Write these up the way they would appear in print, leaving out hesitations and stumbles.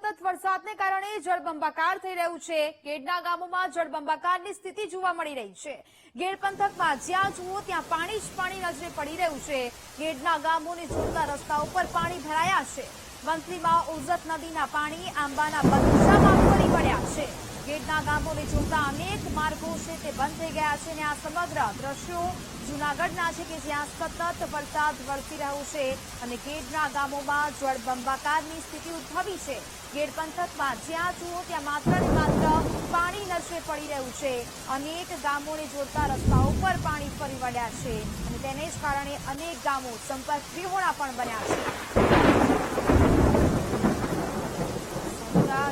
સતત વરસાદને કારણે જળબંબાકાર થઈ રહ્યું છે। ગેડના ગામોમાં જળબંબાકારની સ્થિતિ જોવા મળી રહી છે। ગેડ પંથકમાં જ્યાં જુઓ ત્યાં પાણી જ પાણી નજરે પડી રહ્યું છે। ગેડના ગામોને જોડતા રસ્તાઓ પર પાણી ભરાયા છે। વંથલીમાં ઉઝત નદીના પાણી આંબાના બગીચામાં ફરી વળ્યા છે। ગેડના ગામોને જોડતા અનેક માર્ગો છે તે બંધ થઈ ગયા છે અને આ સમગ્ર દ્રશ્યો જૂનાગઢના છે કે જ્યાં સતત વરસાદ વરસી રહ્યો છે અને ગેડના ગામોમાં જળબંબાકારની સ્થિતિ ઉદ્ભવી છે। ગેડ પંથકમાં જ્યાં જુઓ ત્યાં માત્ર ને માત્ર પાણી નજરે પડી રહ્યું છે। અનેક ગામોને જોડતા રસ્તાઓ પર પાણી ફરી વળ્યા છે અને તેને જ કારણે અનેક ગામો સંપર્ક વિહોણા પણ બન્યા છે।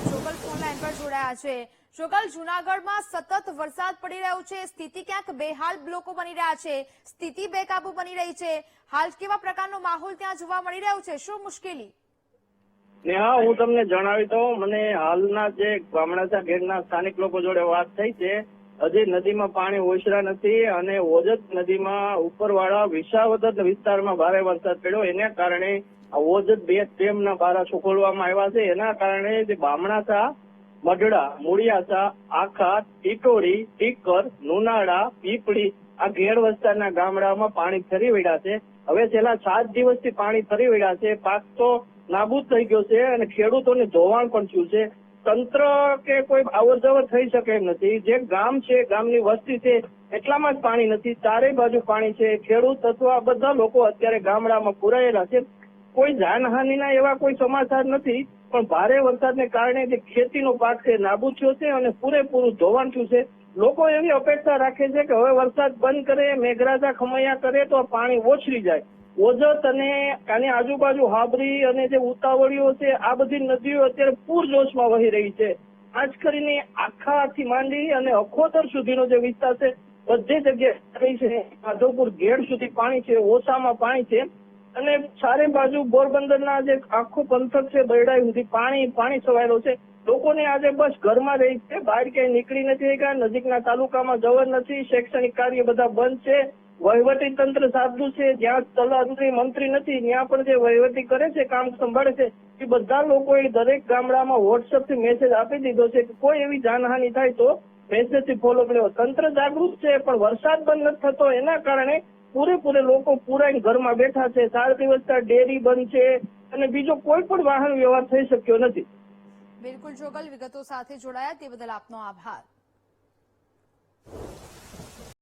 જોગલ ફોન લાઈન પર જોડાયા છે। જોગલ, જૂનાગઢમાં સતત વરસાદ પડી રહ્યો છે, સ્થિતિ ક્યાંક બેહાલ બ્લોકો બની રહ્યા છે, સ્થિતિ બેકાબુ બની રહી છે। હાલ કેવા પ્રકારનો માહોલ ત્યાં જોવા મળી રહ્યો છે, શું મુશ્કેલી? નેહા, હું તમને જણાવી દઉં, મને હાલના જે ગામડાના ગેડના સ્થાનિક લોકો જોડે વાત થઈ છે। હજી નદીમાં પાણી ઓસરા નથી અને ઓજત નદીમાં ઉપરવાળા વિસાવદર વિસ્તારમાં ભારે વરસાદ પડ્યો, એના કારણે ઓજત 2 ડેમના બારા ખોલવામાં આવ્યા છે। એના કારણે જે બામણાસા, મઢડા, મૂળિયાસા, આખા, ટીટોડી, ટીકર, નુનાળા, પીપળી આ ગેડ વિસ્તારના ગામડામાં પાણી ફરી વળ્યા છે। હવે છેલ્લા 7 દિવસથી પાણી ફરી વળ્યા છે। પાક તો નાબૂદ થઈ ગયો છે અને ખેડૂતોને ધોવાણ પણ થયું છે। તંત્ર કે કોઈ અવરજવર થઈ શકે એમ નથી। જે ગામ છે, ગામની વસ્તી છે, એટલામાં જ પાણી નથી, ચારે બાજુ પાણી છે। ખેડૂત અથવા બધા લોકો અત્યારે ગામડામાં પુરાયેલા છે। કોઈ જાનહાનિના એવા કોઈ સમાચાર નથી, પણ ભારે વરસાદને કારણે જે ખેતીનો પાક છે નાબૂદ થયો છે અને પૂરેપૂરું ધોવાણ થયું છે। લોકો એવી અપેક્ષા રાખે છે કે હવે વરસાદ બંધ કરે, મેઘરાજા ખમૈયા કરે તો પાણી ઓછરી જાય। ઓજત અને આની આજુબાજુ હાબરી અને જે ઉતાવળીઓ છે આ બધી નદીઓ અત્યારે પૂરજોશમાં વહી રહી છે। ખાસ કરીને આખાથી માંડી અને અખોતર સુધીનો જે વિસ્તાર છે બધી જગ્યાએ રહી છે। માધવપુર ગેડ સુધી પાણી છે, ઓસામાં પાણી છે અને ચારે બાજુ પોરબંદરના જે આખો પંથક છે બરડાઈ સુધી પાણી છવાયેલો છે। લોકોને આજે બસ ઘરમાં રહી છે, બહાર ક્યાંય નીકળી નથી ગયા, નજીકના તાલુકામાં જવર નથી, શૈક્ષણિક કાર્ય બધા બંધ છે, વહીવટી તંત્ર સાબદું છે। જ્યાં તલાટી મંત્રી નથી ત્યાં પણ જે વહીવટી કરે છે, કામ સંભાળે છે, એ બધા લોકોએ દરેક ગામડામાં વોટ્સએપથી મેસેજ આપી દીધો છે કે કોઈ એવી જાનહાનિ થાય તો મેસેજથી ફોલો કર્યો। તંત્ર જાગૃત છે પણ વરસાદ બંધ નથી થતો, એના કારણે પૂરેપૂરે લોકો પુરાઈને ઘરમાં બેઠા છે। 4 દિવસથી ડેરી બંધ છે અને બીજો કોઈ પણ વાહન વ્યવહાર થઈ શક્યો નથી। બિલકુલ જોગલ, વિગતો સાથે જોડાયા તે બદલ આપનો આભાર।